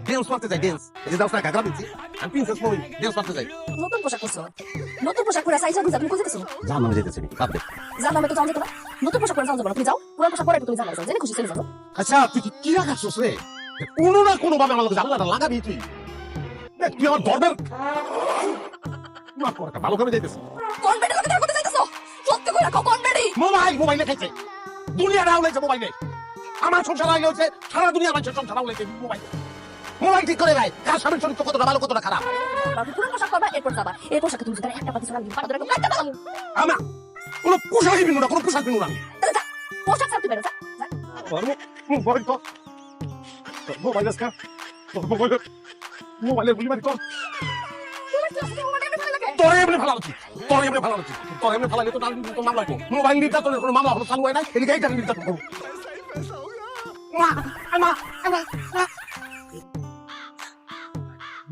Dance করতে যাই dance এই যে দাও না কাগরা দিচ্ছি আমি প্রিন্সেস মই ড্যান্স করতে যাই নতুন পোশাক পরছো, নতুন পোশাক পরে সাইজা গুজা তুমি কোথায় গেছো? জান নামে যেতেছি বাদ দে জানামে তো যাও যেতে না, নতুন পোশাক পরে যাও যাবো না, তুমি যাও পুরান পোশাক পরে তুমি জানাই যাও, জেনে খুশি চলে যাও। আচ্ছা তুই কি রাখাচ্ছিস রে কোনো না কোনো ভাবে আমার জানলাটা লাগাবি তুই দেখ তুই আমার দরবার মাফ কর ভালো করে যাইতেছি কোন বেডে লাগে দেখতে যাইতেছো? সত্যি করে রাখো কোন বেডি? মোবাইলে খাইছে দুনিয়া রাও লাইছে মোবাইলে আমার সংসার আগে হচ্ছে সারা দুনিয়া মানুষের সংসার রাও লাইছে মোবাইল ঠিক করে ভাই কার স্বামীর চরিত্র কতটা ভালো কতটা খারাপ বাবু পুরান পোশাক পরবা এরপর যাবা, এই পোশাকে তুমি যদি একটা পাতি সারা দিন পাড়া ধরে কাটতে পারলাম। আমার কোনো পোশাকই বিনু না কোনো পোশাক বিনু না আমি তাহলে যা পোশাক ছাড়তে বেরো যা যা। মোবাইল তো মোবাইল আজকা মোবাইলের গুলি মারি তো তোমার কি আসলে মোবাইল এমনি ভালো লাগে? তোরে এমনি ভালো আছি তোরে এমনি ভালো আছি তোরে এমনি ভালো লাগে তো তো মামলা করব মোবাইল নির্যাতনের কোনো মামলা হলো চালু হয় না এদিকে এইটা নির্যাতন করব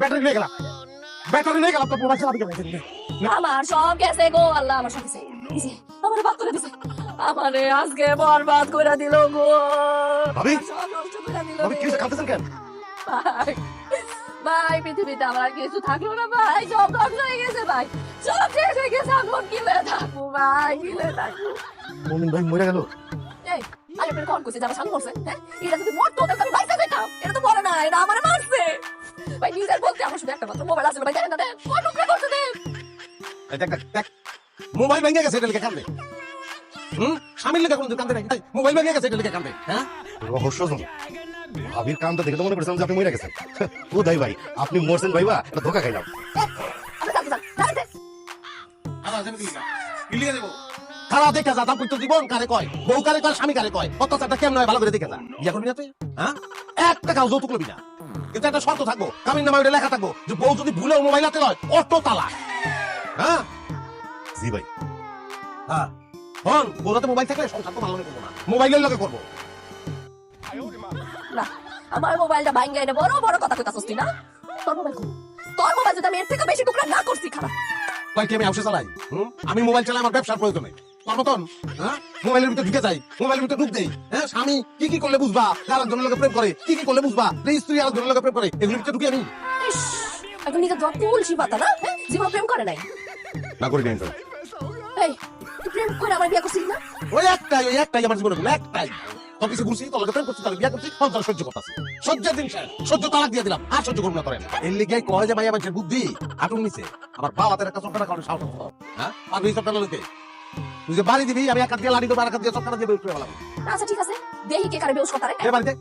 ব্যাটারি নিয়ে গেলাম তো মোবাইল চালাতে গেলাম আমার সব গেছে গো আল্লাহ, আমার সব গেছে দিছে, আমারে বাদ করে দিছে, আমারে আজকে বরবাদ করে দিল গো। ভাবি সব নষ্ট করে দিল ভাবি কি হয়েছে কাঁদতেছেন কেন ভাই। ভাই পৃথিবীতে আমার আর কিছু থাকলো না ভাই, সব ধ্বংস হয়ে গেছে ভাই, সব শেষ হয়ে গেছে, এখন কি হয়ে থাকবো ভাই, কি হয়ে থাকবো? মুমিন ভাই মরে গেল এই আগে ফের কল করছে যে আমার স্বামী মরছে, হ্যাঁ এটা যদি মরতো তাহলে আমি বাইসা যেতাম, এটা তো মরে না, এটা আমারে মারছে ভাই, নিজের বলতে আমার শুধু একটা মাত্র মোবাইল আছে ভাই, দেখেন না দেখ কত টুকরা করছে দেখ। দেখ মোবাইল ভেঙে গেছে এটা লিখে কান্দে স্বামীর লেখা কোনো কান্দে নাই মোবাইল ভেঙে গেছে এটা লিখে কান্দে হ্যাঁ রহস্যজনক ভাবির কামটা দেখে তো মনে করছিলাম যে আপনি মরে গেছেন ও দাই ভাই আপনি মরছেন ভাইবা এটা ধোকা খাইলাম আমি জানতে চান জানতে খারাপ দেখে যা দাম করতে জীবন কারে কয় বউ কারে কয় স্বামী কারে কয় অত্যাচারটা কেমন হয় ভালো করে দেখে যা ইয়া করবি না তুই হ্যাঁ একটা কাউ যৌতুক লবি না কিন্তু একটা শর্ত থাকবো কামিন নামে ওটা লেখা থাকবো যে বউ যদি ভুলেও মোবাইল হাতে লয় অটো তালা হ্যাঁ জি ভাই হ্যাঁ হন বউরাতে মোবাইল থাকলে সংসার তো ভালো করবো না মোবাইলের লগে করবো না আমার মোবাইলটা ভাঙ্গা এনে বড় বড় কথা কইতাছস তুই না, তোর মোবাইল কই? তোর মোবাইল যদি আমি এর থেকে বেশি টুকরা না করছি খারাপ কয় কি আমি হাউসে চালাই আমি মোবাইল চালাই আমার ব্যবসার প্রয়োজন নেই তোর মতন হ্যাঁ মোবাইলের ভিতরে ঢুকে যাই মোবাইলের ভিতরে ঢুক দেই হ্যাঁ স্বামী কি করলে বুঝবা আরেকজনের লোকে প্রেম করে কি করলে বুঝবা স্ত্রী আরেকজনের লোকে প্রেম করে এগুলোর ভিতরে ঢুকে আমি ইস, এখন নিজের জব তুলসী পাতা না, হ্যাঁ জীবন প্রেম করে নাই। না করি নাই এই তুই প্রেম করে আমার বিয়ে করছিস না? ওই একটাই আমার জীবনে হলো একটাই তোর কিছু বুঝছি তোর লোকে প্রেম করছি তাহলে বিয়ে করছি সন্তান সহ্য করতেছি সহ্যের দিন শেষ সহ্য তালাক দিয়ে দিলাম আর সহ্য করবো না তোর এর লিগে কয় যে ভাই মানুষের বুদ্ধি আটুন নিছে আবার বাবাদের একটা চক্করা কারণে সাহস আছে হ্যাঁ আর এই চক্করা লোকে তুই যে বাড়ি দিবি আমি এক হাত দিয়ে লাড়ি দেবো আর এক হাত দিয়ে চক্করা দিয়ে বের করে ফেলাম আচ্ছা ঠিক আছে, দেহি কে কারে বেউস কথা রে। এ বাড়িতে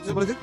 যে বলেছি